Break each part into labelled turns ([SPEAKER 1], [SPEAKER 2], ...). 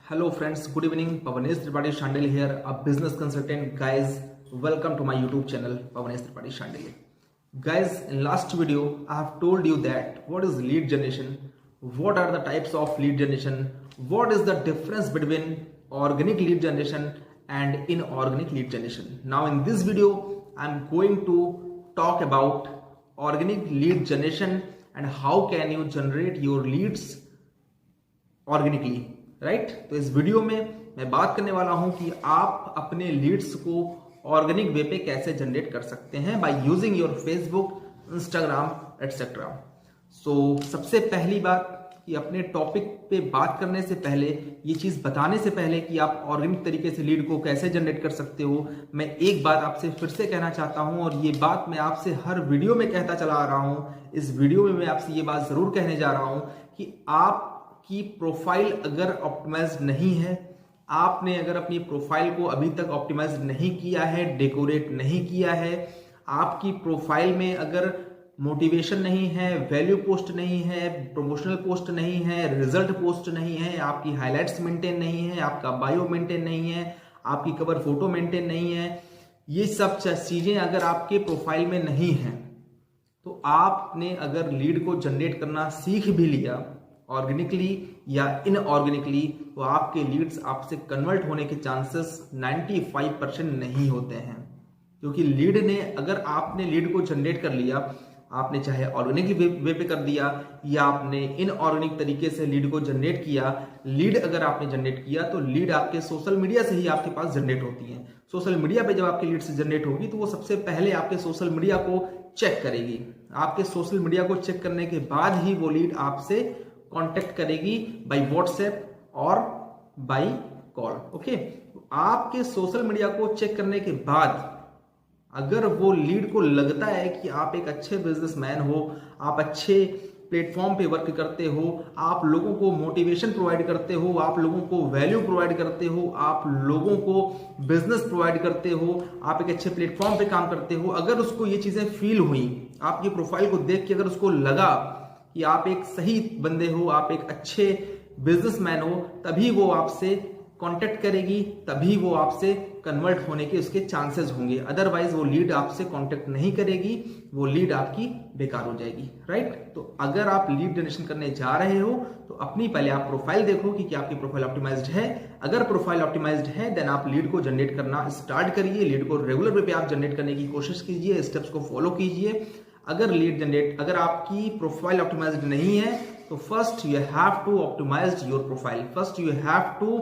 [SPEAKER 1] Hello friends, good evening. Pavanesh Tripathi Shandil here, a business consultant. Guys, welcome to my YouTube channel, Pavanesh Tripathi Shandil. Guys, in last video, I have told you that what is lead generation, what are the types of lead generation, what is the difference between organic lead generation and inorganic lead generation. Now in this video, I am going to talk about organic lead generation and how can you generate your leads organically, right. तो इस video में मैं बात करने वाला हूं कि आप अपने लीड्स को ऑर्गेनिक वे पे कैसे जनरेट कर सकते हैं by using your Facebook, Instagram etcetera. So सबसे पहली बात कि अपने टॉपिक पे बात करने से पहले, ये चीज बताने से पहले कि आप ऑर्गेनिक तरीके से लीड को कैसे जनरेट कर सकते हो, मैं एक बात आपसे फिर से कहना चाहता हूं और ये बात मैं आपसे हर वीडियो में कहता चला आ रहा हूं। इस वीडियो में मैं आपसे ये बात जरूर कहने जा रहा हूं कि आप की प्रोफाइल अगर ऑप्टिमाइज्ड नहीं है, आपने अगर अपनी प्रोफाइल को अभी तक ऑप्टिमाइज्ड नहीं किया है, डेकोरेट नहीं किया है, आपकी प्रोफाइल में अगर मोटिवेशन नहीं है, वैल्यू पोस्ट नहीं है, प्रमोशनल पोस्ट नहीं है, रिजल्ट पोस्ट नहीं है, आपकी हाइलाइट्स मेंटेन नहीं है, आपका बायो मेंटेन नहीं है, आपकी कवर फोटो मेंटेन नहीं है, ये सब चीजें अगर आपके प्रोफाइल में नहीं है, तो आपने अगर लीड को जनरेट करना सीख भी लिया ऑर्गेनिकली या इनऑर्गेनिकली, तो आपके लीड्स आपसे कन्वर्ट होने के चांसेस 95% नहीं होते हैं। क्योंकि लीड ने, अगर आपने लीड को जनरेट कर लिया, आपने चाहे ऑर्गेनिक वे पे कर दिया या आपने इनऑर्गेनिक तरीके से लीड को जनरेट किया, लीड अगर आपने जनरेट किया तो लीड आपके सोशल मीडिया से ही आपके पास जनरेट होती है। सोशल मीडिया पे जब आपकी लीड से जनरेट होगी तो वो सबसे पहले आपके सोशल मीडिया को चेक करेगी। आपके सोशल मीडिया को चेक करने के बाद ही वो लीड आपसे कांटेक्ट करेगी बाय व्हाट्सएप और बाय कॉल। ओके, आपके सोशल मीडिया को चेक करने के बाद अगर वो लीड को लगता है कि आप एक अच्छे बिजनेसमैन हो, आप अच्छे प्लेटफॉर्म पे वर्क करते हो, आप लोगों को मोटिवेशन प्रोवाइड करते हो, आप लोगों को वैल्यू प्रोवाइड करते हो, आप लोगों को बिजनेस प्रोवाइड करते हो, आप एक अच्छे प्लेटफॉर्म पे काम करते हो, अगर उसको ये चीजें फील हुई, आपकी प्रोफाइल को देख के अगर उसको लगा कि आप एक सही बंदे हो, आप एक अच्छे बिजनेसमैन हो, तभी वो आपसे कांटेक्ट करेगी, तभी वो आपसे कन्वर्ट होने के उसके चांसेस होंगे। अदरवाइज वो लीड आपसे कांटेक्ट नहीं करेगी, वो लीड आपकी बेकार हो जाएगी, राइट। तो अगर आप लीड जनरेशन करने जा रहे हो तो अपनी पहले आप प्रोफाइल देखो कि क्या आपकी प्रोफाइल ऑप्टिमाइज्ड है। अगर प्रोफाइल ऑप्टिमाइज्ड है देन आप लीड को जनरेट करना स्टार्ट करिए। लीड को रेगुलर वे पे आप जनरेट करने की कोशिश कीजिए, स्टेप्स को फॉलो कीजिए। अगर आपकी प्रोफाइल ऑप्टिमाइज्ड नहीं है तो first you have to optimize your profile, first you have to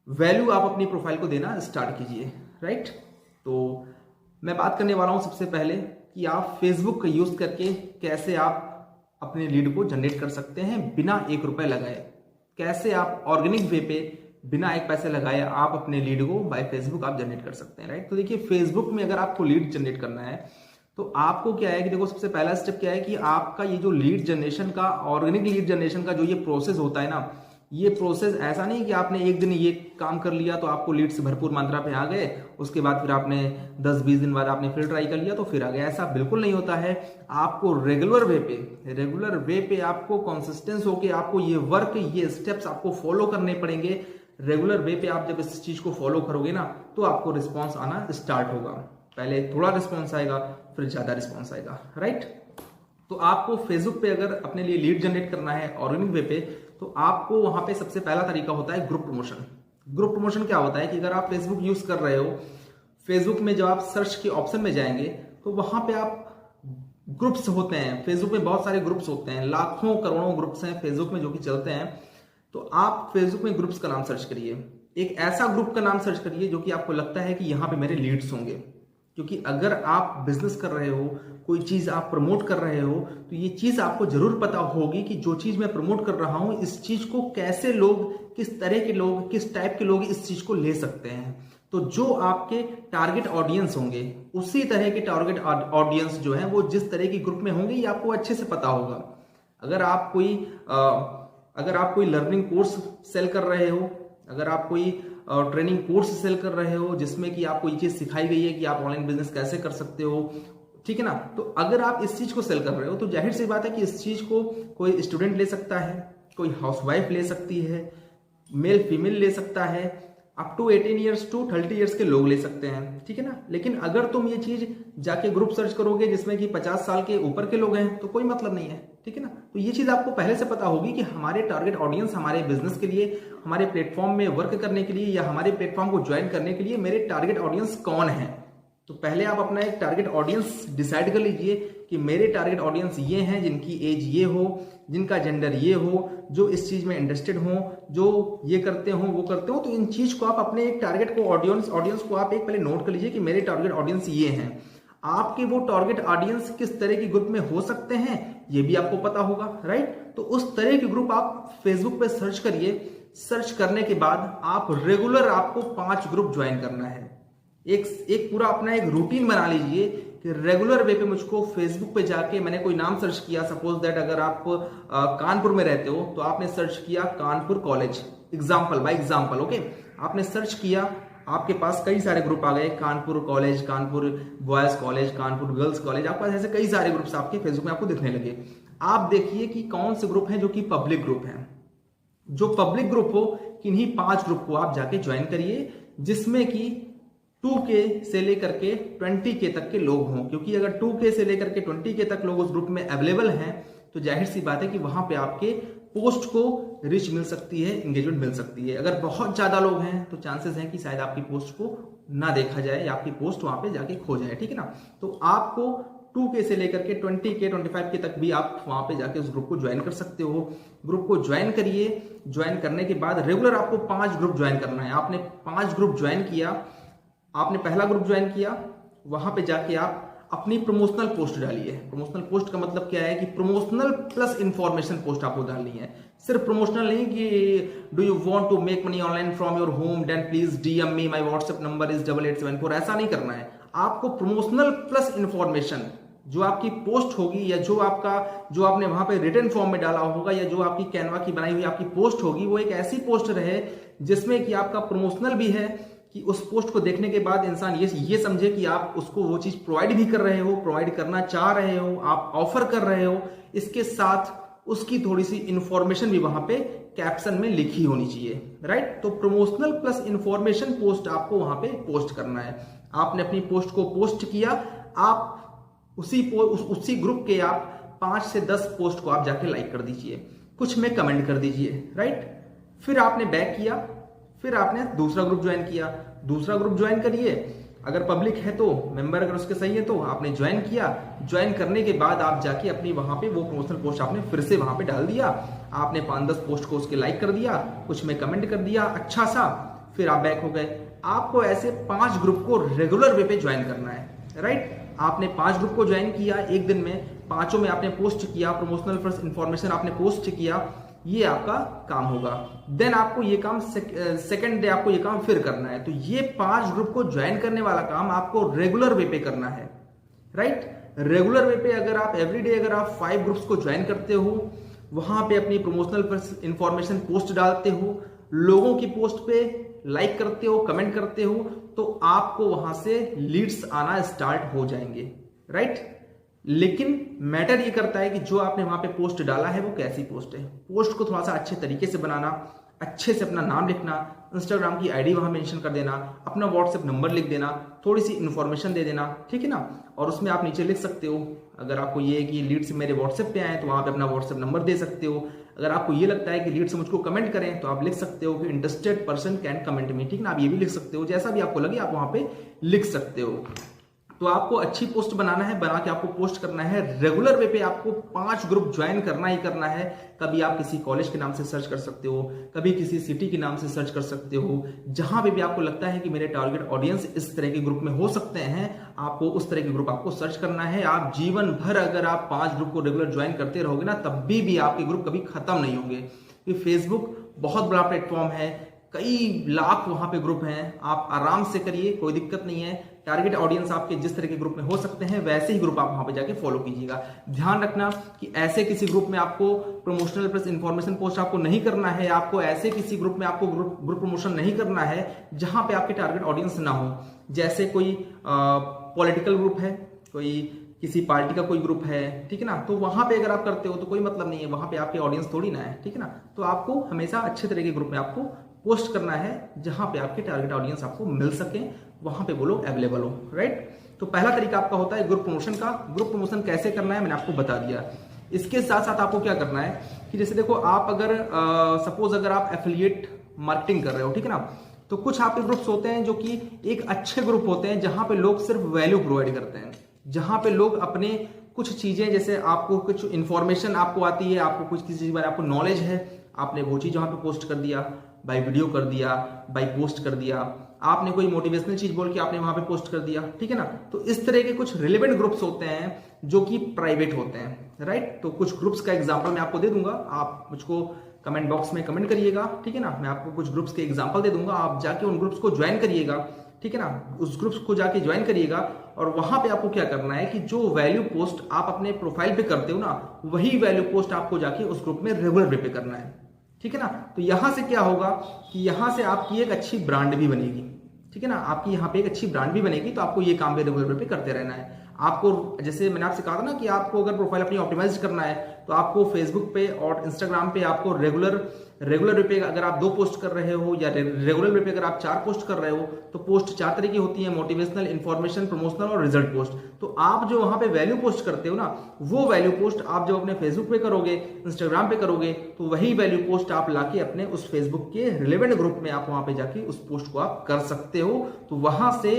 [SPEAKER 1] value आप अपनी प्रोफाइल को देना स्टार्ट कीजिए, राइट। तो मैं बात करने वाला हूं सबसे पहले कि आप फेसबुक का यूज करके कैसे आप अपने लीड को जनरेट कर सकते हैं बिना ₹1 लगाए। कैसे आप ऑर्गेनिक वे पे बिना एक पैसे लगाए आप अपने लीड को बाय फेसबुक आप जनरेट कर सकते हैं, राइट। तो देखिए, फेसबुक में अगर आपको लीड जनरेट करना है तो आपको क्या है कि देखो, सबसे पहला स्टेप क्या है कि आपका ये जो लीड जनरेशन का, ऑर्गेनिक लीड जनरेशन का जो ये प्रोसेस होता है ना, ये प्रोसेस ऐसा नहीं कि आपने एक दिन ये काम कर लिया तो आपको लीड्स भरपूर मात्रा पे आ गए, उसके बाद फिर आपने 10-20 दिन बाद आपने फिर ट्राई कर लिया तो फिर आ गया। ऐसा बिल्कुल नहीं होता है। आपको रेगुलर वे पे आपको कंसिस्टेंस होके आपको ये वर्क, ये स्टेप्स आपको फॉलो करने पड़ेंगे। रेगुलर वे पे आप जब इस चीज को फॉलो करोगे ना तो आपको रिस्पॉन्स आना स्टार्ट होगा। पहले थोड़ा रिस्पॉन्स आएगा, फिर ज्यादा रिस्पॉन्स आएगा, राइट। तो आपको फेसबुक पे अगर अपने लिए लीड जनरेट करना है ऑर्गेनिक वे पे, तो आपको वहां पे सबसे पहला तरीका होता है ग्रुप प्रमोशन। ग्रुप प्रमोशन क्या होता है कि अगर आप फेसबुक यूज कर रहे हो, फेसबुक में जब आप सर्च के ऑप्शन में जाएंगे तो वहां पे आप ग्रुप्स होते हैं। फेसबुक में बहुत सारे ग्रुप्स होते हैं, लाखों करोड़ों ग्रुप्स हैं फेसबुक में जो कि चलते हैं। तो आप फेसबुक में ग्रुप्स का नाम सर्च करिए, एक ऐसा ग्रुप का नाम सर्च करिए जो कि आपको लगता है कि यहां पे मेरे लीड्स होंगे। क्योंकि अगर आप बिजनेस कर रहे हो, कोई चीज आप प्रमोट कर रहे हो, तो ये चीज आपको जरूर पता होगी कि जो चीज मैं प्रमोट कर रहा हूं, इस चीज को कैसे लोग, किस तरह के लोग, किस टाइप के लोग इस चीज को ले सकते हैं। तो जो आपके टारगेट ऑडियंस होंगे, उसी तरह के टारगेट ऑडियंस जो है वो जिस तरह की ग्रुप में होंगे ये आपको अच्छे से पता होगा। अगर आप कोई लर्निंग कोर्स सेल कर रहे हो, अगर आप कोई ट्रेनिंग कोर्स सेल कर रहे हो जिसमें कि आपको ये चीज सिखाई गई है कि आप ऑनलाइन बिजनेस कैसे कर सकते हो, ठीक है ना। तो अगर आप इस चीज को सेल कर रहे हो तो जाहिर सी बात है कि इस चीज को कोई स्टूडेंट ले सकता है, कोई हाउसवाइफ ले सकती है, मेल फीमेल ले सकता है, up to 18 years to 30 years के लोग ले सकते हैं, ठीक है ना। लेकिन अगर तुम ये चीज जाके ग्रुप सर्च करोगे जिसमें कि 50 साल के ऊपर के लोग हैं तो कोई मतलब नहीं है, ठीक है ना। तो ये चीज आपको पहले से पता होगी कि हमारे टारगेट ऑडियंस हमारे बिजनेस के लिए, हमारे प्लेटफॉर्म में वर्क करने के लिए या हमारे प्लेटफॉर्म को ज्वाइन करने के लिए मेरे टारगेट ऑडियंस कौन है। तो पहले आप अपना एक टारगेट ऑडियंस डिसाइड कर लीजिए कि मेरे टारगेट ऑडियंस ये हैं जिनकी एज ये हो, जिनका जेंडर ये हो, जो इस चीज में इंटरेस्टेड हो, जो ये करते हो वो करते हो। तो इन चीज को आप अपने एक टारगेट को ऑडियंस को आप एक पहले नोट कर लीजिए कि मेरे टारगेट ऑडियंस ये हैं। आपके वो टारगेट ऑडियंस किस तरह की ग्रुप में हो सकते हैं ये भी आपको पता होगा, राइट। तो उस तरह की ग्रुप आप फेसबुक पे सर्च करिए। सर्च करने के बाद आप रेगुलर आपको 5 ग्रुप ज्वाइन करना है। एक पूरा अपना एक रूटीन बना लीजिए कि रेगुलर वे पे मुझको फेसबुक पे जाके मैंने कोई नाम सर्च किया, सपोज दैट अगर आप कानपुर में रहते हो तो आपने सर्च किया Kanpur college, example by example, okay. आपने सर्च किया, आपके पास कई सारे ग्रुप आ गए, Kanpur college, Kanpur boys college, Kanpur girls college, आपके पास ऐसे कई सारे ग्रुप्स आपके फेसबुक में आपको दिखने लगे। आप देखिए कि कौन से ग्रुप हैं जो कि पब्लिक ग्रुप हैं। जो पब्लिक ग्रुप हो किन्हीं 5 ग्रुप को आप जाके ज्वाइन करिए जिसमें कि 2K से लेकर के 20K तक के लोग हों, क्योंकि अगर 2K से लेकर के 20K तक लोग उस ग्रुप में अवेलेबल हैं तो जाहिर सी बात है कि वहां पे आपके पोस्ट को रीच मिल सकती है, एंगेजमेंट मिल सकती है। अगर बहुत ज्यादा लोग हैं तो चांसेस हैं कि शायद आपकी पोस्ट को ना देखा जाए या आपकी पोस्ट वहां पे जाके खो जाए, ठीक है ना। तो आपको 2K से लेकर के 20K 25K तक भी आप वहां पे जाके उस ग्रुप को ज्वाइन कर सकते हो। ग्रुप को ज्वाइन करिए। ज्वाइन करने के बाद रेगुलर आपको 5 ग्रुप ज्वाइन करना है। आपने 5 ग्रुप ज्वाइन किया, आपने पहला ग्रुप ज्वाइन किया, वहां पे जाके आप अपनी प्रमोशनल पोस्ट डालिए। प्रमोशनल पोस्ट का मतलब क्या है कि प्रमोशनल प्लस इंफॉर्मेशन पोस्ट आपको डालनी है। सिर्फ प्रमोशनल नहीं कि do you want to make money online from your home then please DM me, my WhatsApp number is 8874, ऐसा नहीं करना है। आपको प्रमोशनल प्लस इंफॉर्मेशन, जो आपकी पोस्ट होगी या जो आपने वहां पे रिटन फॉर्म में डाला होगा या जो आपकी कैनवा की बनाई हुई आपकी पोस्ट होगी, वो एक ऐसी पोस्ट रहे जिसमें कि आपका प्रमोशनल भी है, कि उस पोस्ट को देखने के बाद इंसान ये समझे कि आप उसको वो चीज प्रोवाइड भी कर रहे हो, प्रोवाइड करना चाह रहे हो, आप ऑफर कर रहे हो। इसके साथ उसकी थोड़ी सी इंफॉर्मेशन भी वहां पे कैप्शन में लिखी होनी चाहिए, राइट। तो प्रमोशनल प्लस इंफॉर्मेशन पोस्ट आपको वहां पे पोस्ट करना है। आपने अपनी पोस्ट को पोस्ट किया, आप उसी ग्रुप के आप 5 से 10 पोस्ट को आप जाके लाइक कर दीजिए, कुछ में कमेंट कर दीजिए, राइट। फिर आपने बैक किया, फिर आपने दूसरा ग्रुप ज्वाइन किया। दूसरा ग्रुप ज्वाइन करिए, अगर पब्लिक है तो, मेंबर अगर उसके सही है तो आपने ज्वाइन किया। ज्वाइन करने के बाद आप जाके अपनी वहां पे वो प्रमोशनल पोस्ट आपने फिर से वहां पे डाल दिया। आपने 5-10 पोस्ट को उसके लाइक कर दिया, कुछ में कमेंट कर दिया अच्छा सा, फिर आप बैक हो गए। आपको ऐसे 5 ग्रुप को रेगुलर वे पे ज्वाइन करना है, राइट। आपने 5 ग्रुप को ज्वाइन किया, एक दिन में 5 में आपने पोस्ट किया, प्रमोशनल प्लस इंफॉर्मेशन आपने पोस्ट किया, ये आपका काम होगा। देन आपको ये काम सेकेंड डे आपको ये काम फिर करना है। तो ये 5 ग्रुप को ज्वाइन करने वाला काम आपको रेगुलर वे पे करना है, राइट। रेगुलर वे पे अगर आप एवरीडे अगर आप 5 ग्रुप्स को ज्वाइन करते हो, वहां पे अपनी प्रमोशनल प्लस इंफॉर्मेशन पोस्ट डालते हो, लोगों की पोस्ट पे लाइक करते हो, कमेंट करते हो, तो आपको वहां से लीड्स आना स्टार्ट हो जाएंगे, राइट। लेकिन मैटर ये करता है कि जो आपने वहां पे पोस्ट डाला है वो कैसी पोस्ट है। पोस्ट को थोड़ा सा अच्छे तरीके से बनाना, अच्छे से अपना नाम लिखना, इंस्टाग्राम की आईडी वहां मेंशन कर देना, अपना व्हाट्सएप नंबर लिख देना, थोड़ी सी इंफॉर्मेशन दे देना, ठीक है ना। और उसमें आप नीचे लिख सकते हो, अगर आपको ये है कि लीड्स मेरे व्हाट्सएप पे आए तो वहां पे अपना व्हाट्सएप नंबर दे सकते हो। अगर आपको ये लगता है कि लीड्स मुझको कमेंट करें तो आप लिख सकते हो कि interested person can comment me, ठीक ना। आप ये भी लिख सकते हो, जैसा भी आपको लगे आप वहां पे लिख सकते हो। तो आपको अच्छी पोस्ट बनाना है, बना के आपको पोस्ट करना है। रेगुलर वे पे आपको 5 ग्रुप ज्वाइन करना ही करना है। कभी आप किसी कॉलेज के नाम से सर्च कर सकते हो, कभी किसी सिटी के नाम से सर्च कर सकते हो। जहां पे भी आपको लगता है कि मेरे टारगेट ऑडियंस इस तरह के ग्रुप में हो सकते हैं, आपको उस तरह के ग्रुप आपको सर्च करना है। आप जीवन भर अगर आप 5 ग्रुप को रेगुलर ज्वाइन करते रहोगे ना, तब भी आपके ग्रुप कभी खत्म नहीं होंगे। क्योंकि फेसबुक बहुत बड़ा प्लेटफॉर्म है, कई लाख वहां पे ग्रुप हैं। आप आराम से करिए, कोई दिक्कत नहीं है। टारगेट ऑडियंस आपके जिस तरह के ग्रुप में हो सकते हैं वैसे ही ग्रुप आप वहां पे जाके फॉलो कीजिएगा। ध्यान रखना कि ऐसे किसी ग्रुप में आपको प्रमोशनल प्लस इंफॉर्मेशन पोस्ट आपको नहीं करना है। आपको ऐसे किसी ग्रुप में आपको ग्रुप प्रमोशन नहीं करना है जहां पे आपके टारगेट ऑडियंस ना हो। जैसे कोई पॉलिटिकल ग्रुप है, कोई किसी पार्टी का कोई ग्रुप है, ठीक है ना, तो वहां पे अगर आप करते हो तो कोई मतलब नहीं है, वहां पे आपकी ऑडियंस थोड़ी ना है, ठीक है ना। तो आपको हमेशा अच्छे तरह के ग्रुप में आपको पोस्ट करना है जहां पे आपके टारगेट ऑडियंस आपको मिल सके, वहां पे वो लोग अवेलेबल हो, राइट। तो पहला तरीका आपका होता है ग्रुप प्रमोशन का। ग्रुप प्रमोशन कैसे करना है मैंने आपको बता दिया। इसके साथ साथ आपको क्या करना है कि जैसे देखो, आप अगर सपोज अगर आप एफिलिएट मार्केटिंग कर रहे हो, ठीक है ना, तो कुछ आपके ग्रुप्स होते हैं जो कि एक अच्छे ग्रुप होते हैं जहां पे लोग सिर्फ वैल्यू प्रोवाइड करते हैं, जहां पे लोग अपने कुछ चीजें, जैसे आपको कुछ इंफॉर्मेशन आपको आती है, आपको कुछ किसी चीज के बारे में आपको नॉलेज है, आपने वो चीज वहां पे पोस्ट कर दिया, बाय वीडियो कर दिया, बाय पोस्ट कर दिया, आपने कोई मोटिवेशनल चीज बोल के आपने वहां पे पोस्ट कर दिया, ठीक है ना। तो इस तरह के कुछ रिलेवेंट ग्रुप्स होते हैं जो कि प्राइवेट होते हैं, राइट। तो कुछ ग्रुप्स का एग्जांपल मैं आपको दे दूंगा, आप मुझको कमेंट बॉक्स में कमेंट करिएगा, ठीक है ना। मैं आपको कुछ ग्रुप्स के एग्जांपल दे दूंगा, आप जाके उन ग्रुप्स को ज्वाइन करिएगा, ठीक है ना। उस ग्रुप्स को जाके ज्वाइन करिएगा और वहां पे आपको क्या करना है कि जो वैल्यू पोस्ट आप अपने प्रोफाइल पे करते हो ना, वही वैल्यू पोस्ट आपको जाके उस ग्रुप में रेगुलर वे पे करना है, ठीक है ना। तो यहां से क्या होगा कि यहां से आपकी एक अच्छी ब्रांड भी बनेगी, ठीक है ना। आपकी यहाँ पे एक अच्छी ब्रांड भी बनेगी, तो आपको ये काम भी रेगुलर पे करते रहना है। आपको जैसे मैंने आपसे कहा था ना कि आपको अगर प्रोफाइल अपनी ऑप्टिमाइज करना है तो आपको फेसबुक पे और इंस्टाग्राम पे आपको रेगुलर वे पे अगर आप 2 पोस्ट कर रहे हो या रेगुलर वे पे अगर आप 4 पोस्ट कर रहे हो, तो पोस्ट 4 तरह की होती है, मोटिवेशनल, इंफॉर्मेशन, प्रमोशनल और रिजल्ट पोस्ट। तो आप जो वहां पे वैल्यू पोस्ट करते हो ना, वो वैल्यू पोस्ट आप जब अपने फेसबुक पे करोगे, इंस्टाग्राम पे करोगे, तो वही वैल्यू पोस्ट आप लाके अपने उस फेसबुक के रिलेवेंट ग्रुप में आप वहां पे जाके उस पोस्ट को आप कर सकते हो। तो वहां से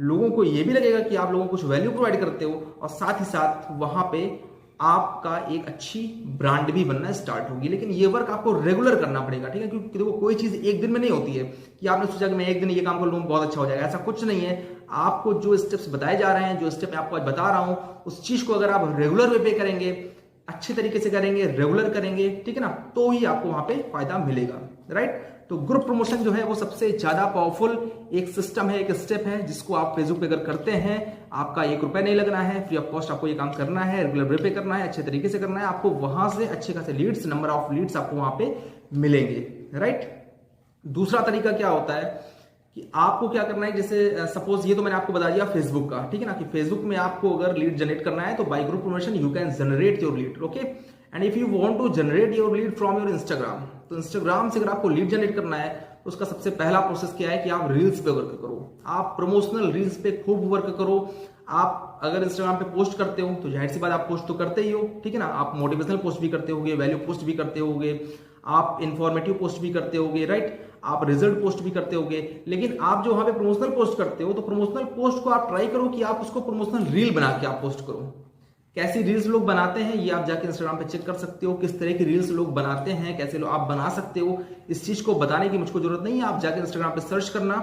[SPEAKER 1] लोगों को ये भी लगेगा कि आप लोगों को कुछ वैल्यू प्रोवाइड करते हो और साथ ही साथ वहां पे आपका एक अच्छी ब्रांड भी बनना स्टार्ट होगी। लेकिन ये वर्क आपको रेगुलर करना पड़ेगा, ठीक है, क्योंकि देखो कोई चीज एक दिन में नहीं होती है कि आपने सोचा कि मैं एक दिन ये काम कर लूँ बहुत अच्छा हो जाएगा, ऐसा कुछ नहीं है। आपको जो स्टेप्स बताए जा रहे हैं, जो स्टेप मैं आपको आज बता रहा हूं, उस चीज को अगर आप रेगुलर वे पे करेंगे, अच्छे तरीके से करेंगे, रेगुलर करेंगे, ठीक है ना, तो ही आपको वहां पे फायदा मिलेगा, राइट। तो ग्रुप प्रमोशन जो है वो सबसे ज्यादा पावरफुल एक सिस्टम है, एक स्टेप है, जिसको आप फेसबुक पे अगर करते हैं, आपका 1 रुपया नहीं लगना है, फ्री ऑफ कॉस्ट आपको ये काम करना है, रेगुलर वे पे करना है, अच्छे तरीके से करना है, आपको वहां से अच्छे खासे लीड्स, नंबर ऑफ लीड्स आपको वहां पे मिलेंगे, राइट। दूसरा तरीका क्या होता है कि आपको क्या करना है, जैसे सपोज ये तो मैंने आपको बता दिया फेसबुक का, ठीक है ना, कि फेसबुक में आपको अगर लीड जनरेट करना है तो by group promotion you can generate your lead, okay. And if you want to generate your lead from your Instagram, तो इंस्टाग्राम से अगर आपको लीड जनरेट करना है तो उसका सबसे पहला प्रोसेस क्या है कि आप रील्स पे वर्क करो, आप प्रमोशनल रील्स पे खूब वर्क करो। आप अगर इंस्टाग्राम पे पोस्ट करते हो तो जाहिर सी बात आप पोस्ट तो करते ही हो, ठीक है ना, आप मोटिवेशनल पोस्ट भी करते होगे, वैल्यू पोस्ट भी करते होगे, आप इंफॉर्मेटिव पोस्ट भी करते होगे, राइट, आप रिजल्ट पोस्ट भी करते होगे। लेकिन आप जो वहां पे प्रमोशनल पोस्ट करते हो, तो प्रमोशनल पोस्ट को आप ट्राई करो कि आप उसको प्रमोशनल रील बना के आप पोस्ट करो। कैसी रील्स लोग बनाते हैं ये आप जाके इंस्टाग्राम पे चेक कर सकते हो, किस तरह की रील्स लोग बनाते हैं, कैसे लोग आप बना सकते हो। इस चीज को बताने की मुझको जरूरत नहीं है, आप जाके इंस्टाग्राम पे सर्च करना,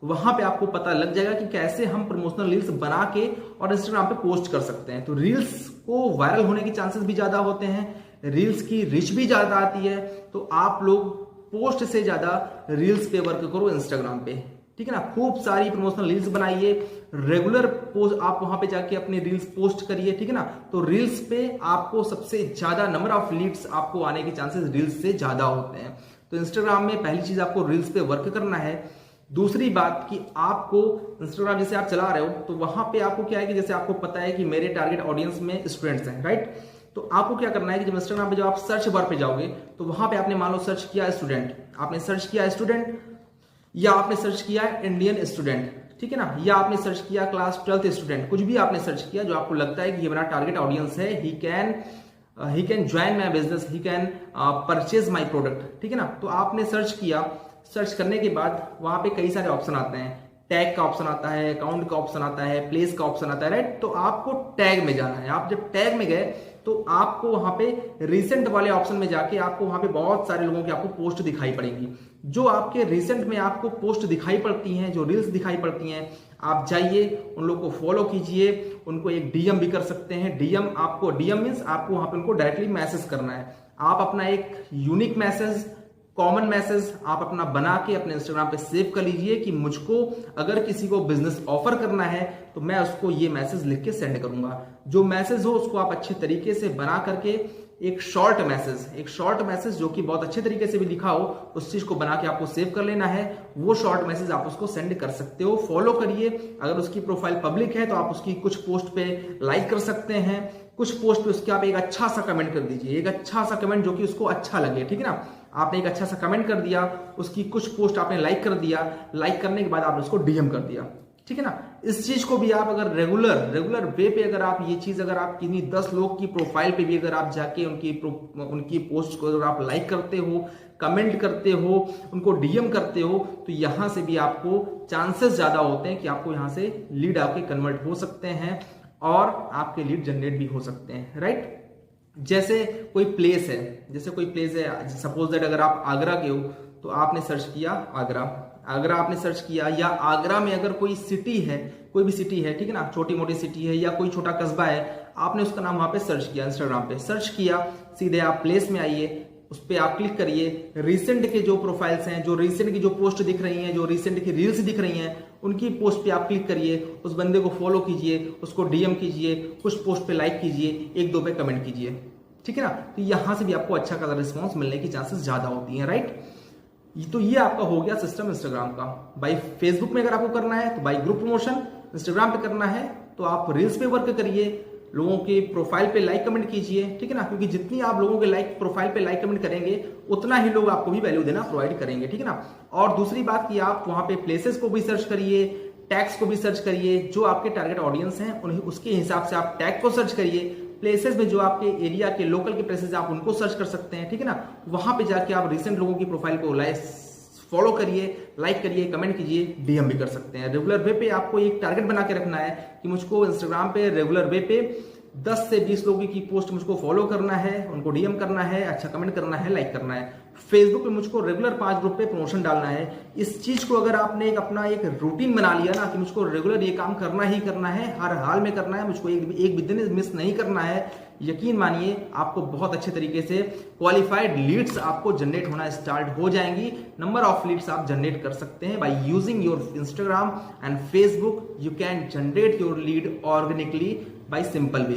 [SPEAKER 1] वहां पे आपको पता लग जाएगा कि कैसे हम प्रमोशनल रील्स बना के और इंस्टाग्राम पे पोस्ट कर सकते हैं। तो रील्स को वायरल होने के चांसेस भी ज्यादा होते हैं, रील्स की रीच भी ज्यादा आती है। तो आप लोग पोस्ट से ज्यादा रील्स पे वर्क करो इंस्टाग्राम पे, ठीक है ना। खूब सारी प्रमोशनल रील्स बनाइए, रेगुलर पोस्ट आप वहां पे जाके अपनी रील्स पोस्ट करिए, ठीक है ना। तो रील्स पे आपको सबसे ज्यादा नंबर ऑफ लीड्स आपको आने के चांसेस रील्स से ज्यादा होते हैं। तो इंस्टाग्राम में पहली चीज आपको रील्स पे वर्क करना है। दूसरी बात कि आपको इंस्टाग्राम जैसे आप चला रहे हो तो वहां पे आपको क्या है कि जैसे आपको पता है कि मेरे टारगेट ऑडियंस में स्टूडेंट्स हैं, राइट। तो आपको क्या करना है कि जब इंस्टाग्राम पे जब आप सर्च बार पे जाओगे तो वहां पे आपने मान लो सर्च किया स्टूडेंट, आपने सर्च किया स्टूडेंट, या आपने सर्च किया इंडियन स्टूडेंट, ठीक है ना, या आपने सर्च किया क्लास 12th स्टूडेंट, कुछ भी आपने सर्च किया जो आपको लगता है कि ये मेरा टारगेट ऑडियंस है, he can join my business, he can purchase my product, ठीक है ना। तो आपने सर्च किया, सर्च करने के बाद वहां पे कई सारे ऑप्शन आते हैं, टैग का ऑप्शन आता है, अकाउंट का ऑप्शन आता है, प्लेस का ऑप्शन आता है, राइट। तो आपको टैग में जाना है। आप जब टैग में गए तो आपको वहां पे रिसेंट वाले ऑप्शन में जाके आपको वहां पे बहुत सारे लोगों की आपको पोस्ट दिखाई पड़ेंगी। जो आपके रिसेंट में आपको पोस्ट दिखाई पड़ती हैं, जो रील्स दिखाई पड़ती हैं, आप जाइए उन लोगों को फॉलो कीजिए, उनको एक डीएम भी कर सकते हैं। डीएम मींस आपको वहां पे उनको डायरेक्टली मैसेज करना है। आप अपना एक यूनिक मैसेज, कॉमन मैसेज आप अपना बना के अपने इंस्टाग्राम पे सेव कर लीजिए कि मुझको अगर किसी को बिजनेस ऑफर करना है तो मैं उसको ये मैसेज लिख के सेंड करूंगा। जो मैसेज हो उसको आप अच्छे तरीके से बना करके एक शॉर्ट मैसेज जो कि बहुत अच्छे तरीके से भी लिखा हो, उस चीज को बना के आपको सेव कर लेना है। वो शॉर्ट मैसेज आप उसको सेंड कर सकते हो। फॉलो करिए। अगर उसकी प्रोफाइल पब्लिक है तो आप उसकी कुछ पोस्ट पे लाइक कर सकते हैं, कुछ पोस्ट पे उसके आप एक अच्छा सा कमेंट कर दीजिए, एक अच्छा सा कमेंट जो कि उसको अच्छा लगे, ठीक है ना। आपने एक अच्छा सा कमेंट कर दिया, उसकी कुछ पोस्ट आपने लाइक कर दिया, लाइक करने के बाद आपने उसको डीएम कर दिया, ठीक है ना। इस चीज को भी आप अगर रेगुलर वे पे अगर आप ये चीज अगर आप किन्हीं 10 लोग की प्रोफाइल पे भी अगर आप जाके उनकी पोस्ट को अगर आप लाइक करते हो, कमेंट करते हो, उनको डीएम करते हो, तो यहां से भी आपको चांसेस ज्यादा होते हैं कि आपको यहां से लीड आपके कन्वर्ट हो सकते हैं और आपके लीड जनरेट भी हो सकते हैं, राइट। जैसे कोई प्लेस है, सपोज दैट अगर आप आगरा के हो तो आपने सर्च किया आगरा आपने सर्च किया, या आगरा में अगर कोई सिटी है, कोई भी सिटी है, ठीक है ना, छोटी मोटी सिटी है या कोई छोटा कस्बा है, आपने उसका नाम वहां पे सर्च किया, इंस्टाग्राम पे सर्च किया, सीधे आप प्लेस में आइए, उस पर आप क्लिक करिए। रिसेंट के जो प्रोफाइल्स हैं, जो रिसेंट की जो पोस्ट दिख रही हैं, जो रिसेंट की रील्स दिख रही हैं, उनकी पोस्ट पे आप क्लिक करिए, उस बंदे को फॉलो कीजिए, उसको डीएम कीजिए, कुछ पोस्ट पे लाइक कीजिए, 1-2 पे कमेंट कीजिए, ठीक है ना। तो यहां से भी आपको अच्छा खासा रिस्पॉन्स मिलने की चांसेस ज्यादा होती हैं, राइट। तो ये आपका हो गया सिस्टम इंस्टाग्राम का। बाई फेसबुक में अगर आपको करना है तो बाई ग्रुप प्रमोशन, इंस्टाग्राम पे करना है तो आप रील्स पे वर्क करिए, लोगों के प्रोफाइल पे लाइक कमेंट कीजिए, ठीक है ना, क्योंकि जितनी आप लोगों के प्रोफाइल पे लाइक कमेंट करेंगे उतना ही लोग आपको भी वैल्यू देना प्रोवाइड करेंगे, ठीक है ना। और दूसरी बात कि आप वहां पे प्लेसेस को भी सर्च करिए, टैग्स को भी सर्च करिए, जो आपके टारगेट ऑडियंस हैं उन्हें उसके हिसाब से आप टैग को सर्च करिए। प्लेसेस में जो आपके एरिया के लोकल के प्लेसेस आप उनको सर्च कर सकते हैं, ठीक है ना। वहां पे जाके आप रिसेंट लोगों की प्रोफाइल को फॉलो करिए, लाइक करिए, कमेंट कीजिए, डीएम भी कर सकते हैं। रेगुलर वे पे आपको एक टारगेट बना के रखना है कि मुझको इंस्टाग्राम पे रेगुलर वे पे 10 से 20 लोगों की पोस्ट मुझको फॉलो करना है, उनको डीएम करना है, अच्छा कमेंट करना है, लाइक करना है। फेसबुक पे मुझको रेगुलर 5 ग्रुप पे प्रमोशन डालना है। इस चीज को अगर आपने अपना एक रूटीन बना लिया ना कि मुझको रेगुलर ये काम करना ही करना है, हर हाल में करना है, मुझको एक भी दिन मिस नहीं करना है, यकीन मानिए आपको बहुत अच्छे तरीके से क्वालिफाइड लीड्स आपको जनरेट होना स्टार्ट हो जाएंगी। नंबर ऑफ लीड्स आप जनरेट कर सकते हैं by using your Instagram and Facebook. You can generate your lead organically bye simple way.